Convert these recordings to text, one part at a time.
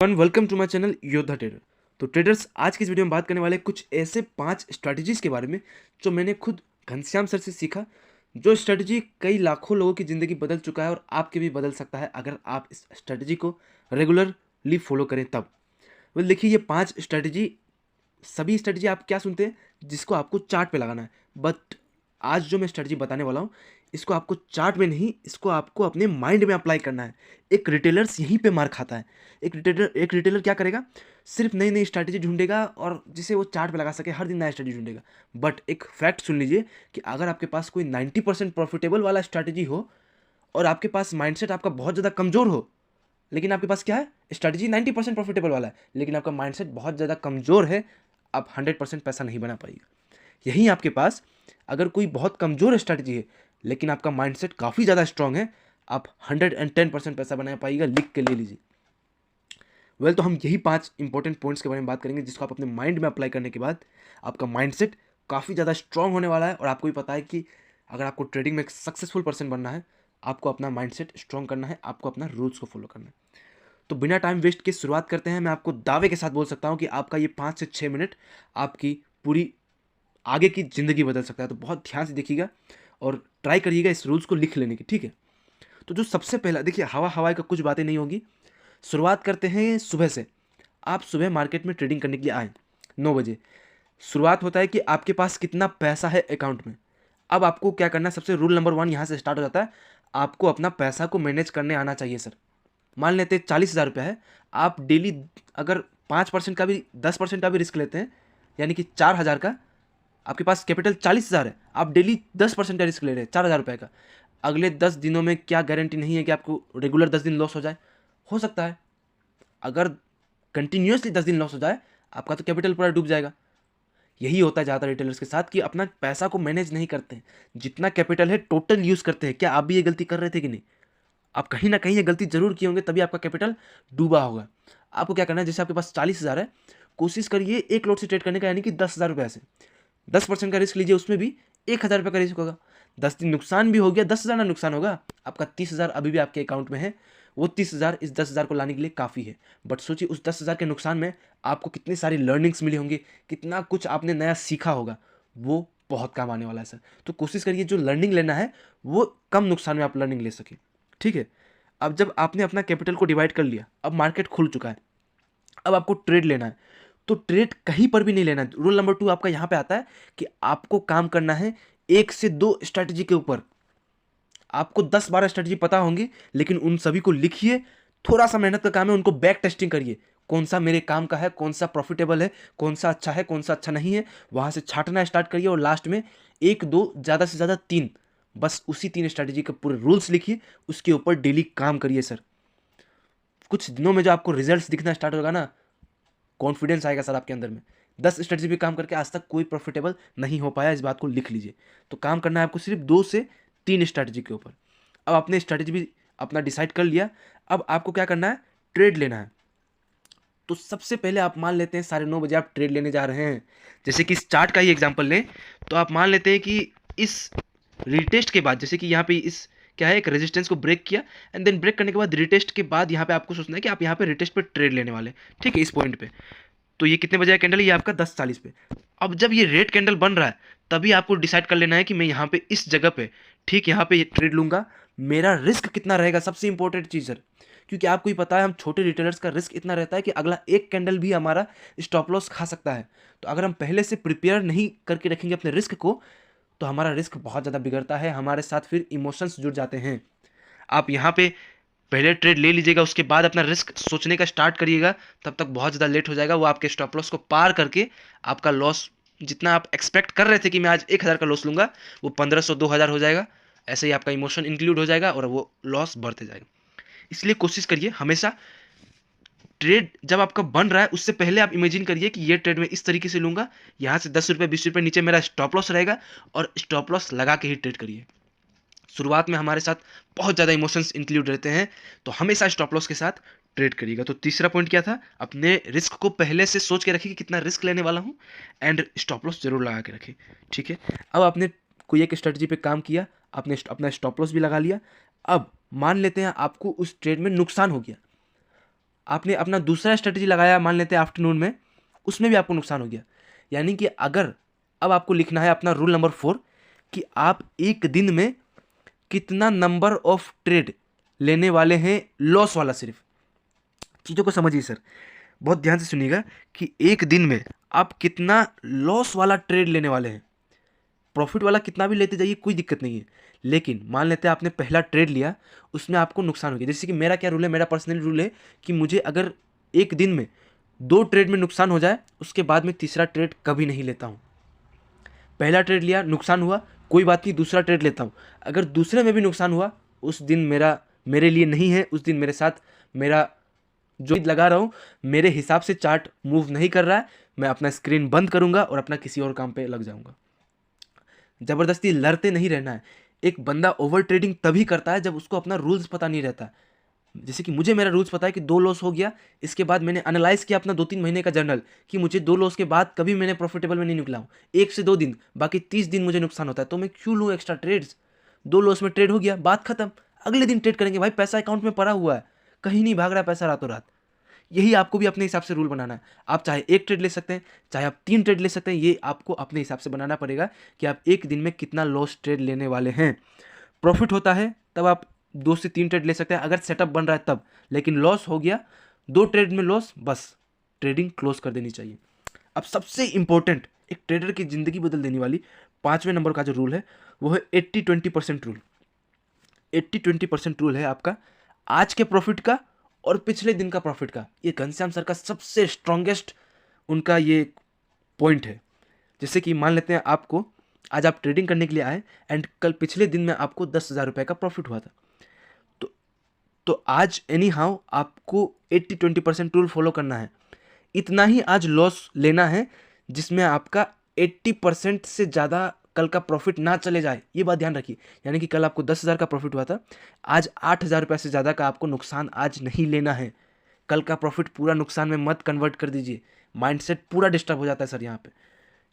Welcome to my channel योद्धा trader. तो traders, आज की इस वीडियो में बात करने वाले कुछ ऐसे 5 स्ट्रैटेजीज के बारे में जो मैंने खुद घनश्याम सर से सीखा। जो स्ट्रैटेजी कई लाखों लोगों की ज़िंदगी बदल चुका है और आपके भी बदल सकता है अगर आप इस स्ट्रैटेजी को रेगुलरली फॉलो करें तब। देखिए, ये 5 स्ट्रैटेजी, सभी स्ट्रैटेजी आप क्या सुनते हैं जिसको आपको चार्ट पे लगाना है, बट आज जो मैं स्ट्रैटेजी बताने वाला हूँ इसको आपको चार्ट में नहीं, इसको आपको अपने माइंड में अप्लाई करना है। एक रिटेलर्स यहीं पे मार खाता है। एक रिटेलर क्या करेगा? सिर्फ नई नई स्ट्रैटेजी ढूंढेगा और जिसे वो चार्ट पे लगा सके, हर दिन नया स्ट्रैटेजी ढूंढेगा। बट एक फैक्ट सुन लीजिए कि अगर आपके पास कोई 90% प्रॉफिटेबल वाला स्ट्रैटेजी हो और आपके पास माइंडसेट आपका बहुत ज़्यादा कमज़ोर हो, लेकिन आपके पास क्या है, स्ट्रैटेजी 90% प्रॉफिटेबल वाला है लेकिन आपका माइंडसेट बहुत ज़्यादा कमज़ोर है, आप 100% पैसा नहीं बना पाएंगे। यहीं आपके पास अगर कोई बहुत कमज़ोर स्ट्रैटेजी है लेकिन आपका माइंडसेट काफ़ी ज़्यादा स्ट्रांग है, आप 110% पैसा बना पाइएगा। लिख के ले लीजिए। तो हम यही 5 इंपॉर्टेंट पॉइंट्स के बारे में बात करेंगे जिसको आप अपने माइंड में अप्लाई करने के बाद आपका माइंडसेट काफ़ी ज़्यादा स्ट्रांग होने वाला है। और आपको भी पता है कि अगर आपको ट्रेडिंग में एक सक्सेसफुल पर्सन बनना है, आपको अपना माइंडसेट स्ट्रांग करना है, आपको अपना रूल्स को फॉलो करना है। तो बिना टाइम वेस्ट के शुरुआत करते हैं। मैं आपको दावे के साथ बोल सकता हूँ कि आपका ये 5 से 6 मिनट आपकी पूरी आगे की ज़िंदगी बदल सकता है। तो बहुत ध्यान से देखिएगा और ट्राई करिएगा इस रूल्स को लिख लेने की, ठीक है? तो जो सबसे पहला, देखिए, हवा हवाई का कुछ बातें नहीं होगी। शुरुआत करते हैं सुबह से। आप सुबह मार्केट में ट्रेडिंग करने के लिए आए 9 बजे। शुरुआत होता है कि आपके पास कितना पैसा है अकाउंट में। अब आपको क्या करना है, सबसे रूल नंबर 1 यहाँ से स्टार्ट हो जाता है। आपको अपना पैसा को मैनेज करने आना चाहिए सर। मान लेते हैं 40,000 रुपया है, आप डेली अगर 5% का भी 10% का भी रिस्क लेते हैं, यानी कि 4,000 का, आपके पास कैपिटल 40,000 है, आप डेली 10% का रिस्क ले रहे हैं 4,000 रुपये का। अगले 10 दिनों में क्या गारंटी नहीं है कि आपको रेगुलर 10 दिन लॉस हो जाए? हो सकता है। अगर कंटिन्यूसली 10 दिन लॉस हो जाए, आपका तो कैपिटल पूरा डूब जाएगा। यही होता है ज़्यादातर रिटेलर्स के साथ कि अपना पैसा को मैनेज नहीं करते हैं। जितना कैपिटल है टोटल यूज़ करते हैं। क्या आप भी ये गलती कर रहे थे कि नहीं? आप कहीं ना कहीं ये गलती जरूर किए होंगे, तभी आपका कैपिटल डूबा होगा। आपको क्या करना है, जैसे आपके पास 40,000 है, कोशिश करिए एक लॉट से ट्रेड करने का, यानी कि 10,000 रुपये से 10% का रिस्क लीजिए। उसमें भी 1,000 रुपये का रिस्क होगा। 10 दिन नुकसान भी हो गया, 10,000 ना नुकसान होगा, आपका 30,000 अभी भी आपके अकाउंट में है। वो 30,000 इस 10,000 को लाने के लिए काफ़ी है। बट सोचिए, उस 10,000 के नुकसान में आपको कितनी सारी लर्निंग्स मिली होंगी, कितना कुछ आपने नया सीखा होगा। वो बहुत काम आने वाला है सर। तो कोशिश करिए जो लर्निंग लेना है वो कम नुकसान में आप लर्निंग ले सकें, ठीक है? अब जब आपने अपना कैपिटल को डिवाइड कर लिया, अब मार्केट खुल चुका है, अब आपको ट्रेड लेना है। तो ट्रेड कहीं पर भी नहीं लेना है। रूल नंबर 2 आपका यहाँ पे आता है कि आपको काम करना है 1 से 2 स्ट्रैटेजी के ऊपर। आपको 10-12 स्ट्रैटेजी पता होंगी, लेकिन उन सभी को लिखिए। थोड़ा सा मेहनत का काम है, उनको बैक टेस्टिंग करिए। कौन सा मेरे काम का है, कौन सा प्रॉफिटेबल है, कौन सा अच्छा है, कौन सा अच्छा नहीं है, वहाँ से छांटना स्टार्ट करिए। और लास्ट में 1-2, ज़्यादा से ज़्यादा 3, बस उसी 3 स्ट्रैटेजी के पूरे रूल्स लिखिए, उसके ऊपर डेली काम करिए सर। कुछ दिनों में जो आपको रिजल्ट्स दिखना स्टार्ट होगा ना, कॉन्फिडेंस आएगा सर आपके अंदर में। 10 स्ट्रेटजी पे काम करके आज तक कोई प्रॉफिटेबल नहीं हो पाया, इस बात को लिख लीजिए। तो काम करना है आपको सिर्फ 2 से 3 स्ट्रैटेजी के ऊपर। अब आपने स्ट्रैटेजी भी अपना डिसाइड कर लिया। अब आपको क्या करना है, ट्रेड लेना है। तो सबसे पहले आप मान लेते हैं 9:30 आप ट्रेड लेने जा रहे हैं। जैसे कि इस चार्ट का ही एग्जांपल लें, तो आप मान लेते हैं कि इस रिटेस्ट के बाद, जैसे कि यहाँ पे इस क्या है, एक रेजिस्टेंस को ब्रेक किया, एंड देन ब्रेक करने के बाद रिटेस्ट के बाद यहाँ पे आपको सोचना है कि आप यहाँ पे रिटेस्ट पे ट्रेड लेने वाले, ठीक है, इस पॉइंट पे। तो ये कितने बजे का कैंडल है, ये आपका 10:40 पे। अब जब ये रेड कैंडल बन रहा है, तभी आपको डिसाइड कर लेना है कि मैं यहाँ पे इस जगह पे, ठीक, यहाँ पे ये ट्रेड लूंगा। मेरा रिस्क कितना रहेगा, सबसे इंपॉर्टेंट चीज़ है। क्योंकि आपको ही पता है, हम छोटे रिटेलर्स का रिस्क इतना रहता है कि अगला एक कैंडल भी हमारा स्टॉप लॉस खा सकता है। तो अगर हम पहले से प्रिपेयर नहीं करके रखेंगे अपने रिस्क को, तो हमारा रिस्क बहुत ज़्यादा बिगड़ता है, हमारे साथ फिर इमोशंस जुड़ जाते हैं। आप यहाँ पे पहले ट्रेड ले लीजिएगा, उसके बाद अपना रिस्क सोचने का स्टार्ट करिएगा, तब तक बहुत ज़्यादा लेट हो जाएगा। वो आपके स्टॉप लॉस को पार करके आपका लॉस, जितना आप एक्सपेक्ट कर रहे थे कि मैं आज 1,000 का लॉस लूँगा, वो 1,500 2,000 हो जाएगा। ऐसे ही आपका इमोशन इंक्लूड हो जाएगा और वो लॉस बढ़ते जाएगा। इसलिए कोशिश करिए हमेशा, ट्रेड जब आपका बन रहा है उससे पहले आप इमेजिन करिए कि ये ट्रेड मैं इस तरीके से लूँगा, यहाँ से 10 रुपये 20 रुपये नीचे मेरा स्टॉप लॉस रहेगा, और स्टॉप लॉस लगा के ही ट्रेड करिए। शुरुआत में हमारे साथ बहुत ज़्यादा इमोशंस इंक्लूड रहते हैं, तो हमेशा स्टॉप लॉस के साथ ट्रेड करिएगा। तो तीसरा पॉइंट क्या था, अपने रिस्क को पहले से सोच के रखिए कि कितना रिस्क लेने वाला हूँ, एंड स्टॉप लॉस जरूर लगा के रखिए, ठीक है? अब आपने कोई एक स्ट्रेटजी पे काम किया, आपने अपना स्टॉप लॉस भी लगा लिया। अब मान लेते हैं आपको उस ट्रेड में नुकसान हो गया। आपने अपना दूसरा स्ट्रेटजी लगाया, मान लेते हैं आफ्टरनून में, उसमें भी आपको नुकसान हो गया। यानी कि अगर अब आपको लिखना है अपना रूल नंबर 4 कि आप एक दिन में कितना नंबर ऑफ ट्रेड लेने वाले हैं, लॉस वाला। सिर्फ चीज़ों को समझिए सर, बहुत ध्यान से सुनिएगा कि एक दिन में आप कितना लॉस वाला ट्रेड लेने वाले हैं। प्रॉफिट वाला कितना भी लेते जाइए, कोई दिक्कत नहीं है, लेकिन मान लेते हैं आपने पहला ट्रेड लिया, उसमें आपको नुकसान हो गया। जैसे कि मेरा क्या रूल है, मेरा पर्सनल रूल है कि मुझे अगर एक दिन में 2 ट्रेड में नुकसान हो जाए, उसके बाद में तीसरा ट्रेड कभी नहीं लेता हूँ। पहला ट्रेड लिया, नुकसान हुआ, कोई बात नहीं, दूसरा ट्रेड लेता हूँ। अगर दूसरे में भी नुकसान हुआ, उस दिन मेरे लिए नहीं है, उस दिन मेरे साथ मेरा जो लगा रहा हूँ, मेरे हिसाब से चार्ट मूव नहीं कर रहा है, मैं अपना स्क्रीन बंद करूँगा और अपना किसी और काम पे लग जाऊँगा। ज़बरदस्ती लड़ते नहीं रहना है। एक बंदा ओवर ट्रेडिंग तभी करता है जब उसको अपना रूल्स पता नहीं रहता। जैसे कि मुझे मेरा रूल्स पता है कि 2 लॉस हो गया, इसके बाद मैंने एनालाइज़ किया अपना 2-3 महीने का जर्नल कि मुझे 2 लॉस के बाद कभी मैंने प्रॉफिटेबल में नहीं निकला हूँ। 1 से 2 दिन, बाकी 30 दिन मुझे नुकसान होता है, तो मैं क्यों लूँ एक्स्ट्रा ट्रेड्स? 2 लॉस में ट्रेड हो गया, बात खत्म, अगले दिन ट्रेड करेंगे। भाई पैसा अकाउंट में पड़ा हुआ है, कहीं नहीं भाग रहा है पैसा रातों रात। यही आपको भी अपने हिसाब से रूल बनाना है। आप चाहे 1 ट्रेड ले सकते हैं, चाहे आप 3 ट्रेड ले सकते हैं, ये आपको अपने हिसाब से बनाना पड़ेगा कि आप एक दिन में कितना लॉस ट्रेड लेने वाले हैं। प्रॉफिट होता है तब आप 2 से 3 ट्रेड ले सकते हैं, अगर सेटअप बन रहा है तब। लेकिन लॉस हो गया, 2 ट्रेड में लॉस, बस ट्रेडिंग क्लोज कर देनी चाहिए। अब सबसे इंपॉर्टेंट, एक ट्रेडर की ज़िंदगी बदल देने वाली 5वें नंबर का जो रूल है, वो है 80-20% रूल। 80-20% रूल है आपका आज के प्रॉफिट का और पिछले दिन का प्रॉफिट का। ये घनश्याम सर का सबसे स्ट्रॉन्गेस्ट उनका ये पॉइंट है। जैसे कि मान लेते हैं आपको आज आप ट्रेडिंग करने के लिए आए एंड कल पिछले दिन में आपको 10,000 रुपये का प्रॉफिट हुआ था, तो आज एनी हाउ आपको 80-20% रूल फॉलो करना है। इतना ही आज लॉस लेना है जिसमें आपका 80% से ज़्यादा कल का प्रॉफिट ना चले जाए, ये बात ध्यान रखिए। यानी कि कल आपको 10,000 का प्रॉफिट हुआ था, आज 8,000 रुपये से ज़्यादा का आपको नुकसान आज नहीं लेना है। कल का प्रॉफिट पूरा नुकसान में मत कन्वर्ट कर दीजिए, माइंडसेट पूरा डिस्टर्ब हो जाता है सर यहाँ पे।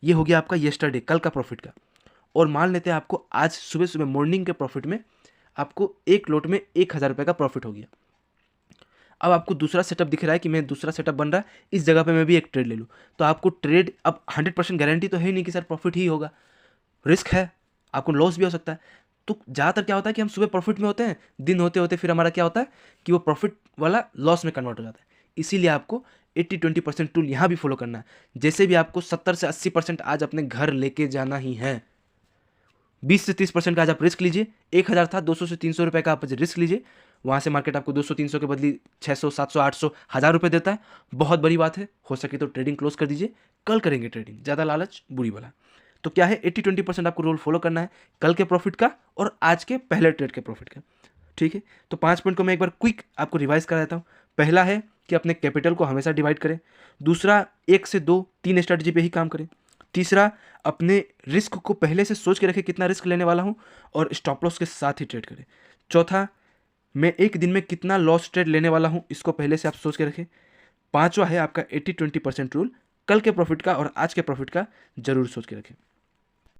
ये हो गया आपका येस्टरडे, कल का प्रॉफिट का। और मान लेते हैं आपको आज सुबह सुबह मॉर्निंग के प्रॉफिट में आपको एक लोट में 1,000 रुपये का प्रॉफिट हो गया। अब आपको दूसरा सेटअप दिख रहा है कि मैं दूसरा सेटअप बन रहा है, इस जगह पे मैं भी एक ट्रेड ले लूँ, तो आपको ट्रेड अब 100% गारंटी तो है नहीं कि सर प्रॉफिट ही होगा, रिस्क है, आपको लॉस भी हो सकता है। तो ज़्यादातर क्या होता है कि हम सुबह प्रॉफिट में होते हैं, दिन होते होते फिर हमारा क्या होता है कि वो प्रॉफिट वाला लॉस में कन्वर्ट हो जाता है। इसीलिए आपको 80-20% रूल यहाँ भी फॉलो करना है। जैसे भी आपको 70 से 80% आज अपने घर लेके जाना ही है, 20 से 30% का आज आप रिस्क लीजिए। 1,000 था, 200 से 300 रुपये का आप रिस्क लीजिए। वहाँ से मार्केट आपको 200-300 के बदली 600, 700, 800, 1,000 रुपये देता है, बहुत बड़ी बात है। हो सके तो ट्रेडिंग क्लोज कर दीजिए, कल करेंगे ट्रेडिंग, ज़्यादा लालच बुरी बला। तो क्या है, 80-20% आपको रूल फॉलो करना है, कल के प्रॉफिट का और आज के पहले ट्रेड के प्रॉफिट का। ठीक है, तो 5 पॉइंट को मैं एक बार क्विक आपको रिवाइज करा देता हूँ। पहला है कि अपने कैपिटल को हमेशा डिवाइड करें। दूसरा, 1 से 2, 3 स्ट्रैटेजी पे ही काम करें। तीसरा, अपने रिस्क को पहले से सोच के रखें कितना रिस्क लेने वाला हूँ और स्टॉप लॉस के साथ ही ट्रेड करें। चौथा, मैं एक दिन में कितना लॉस ट्रेड लेने वाला हूँ, इसको पहले से आप सोच के रखें। पांचवा है आपका 80-20% रूल, कल के प्रॉफिट का और आज के प्रॉफिट का जरूर सोच के रखें।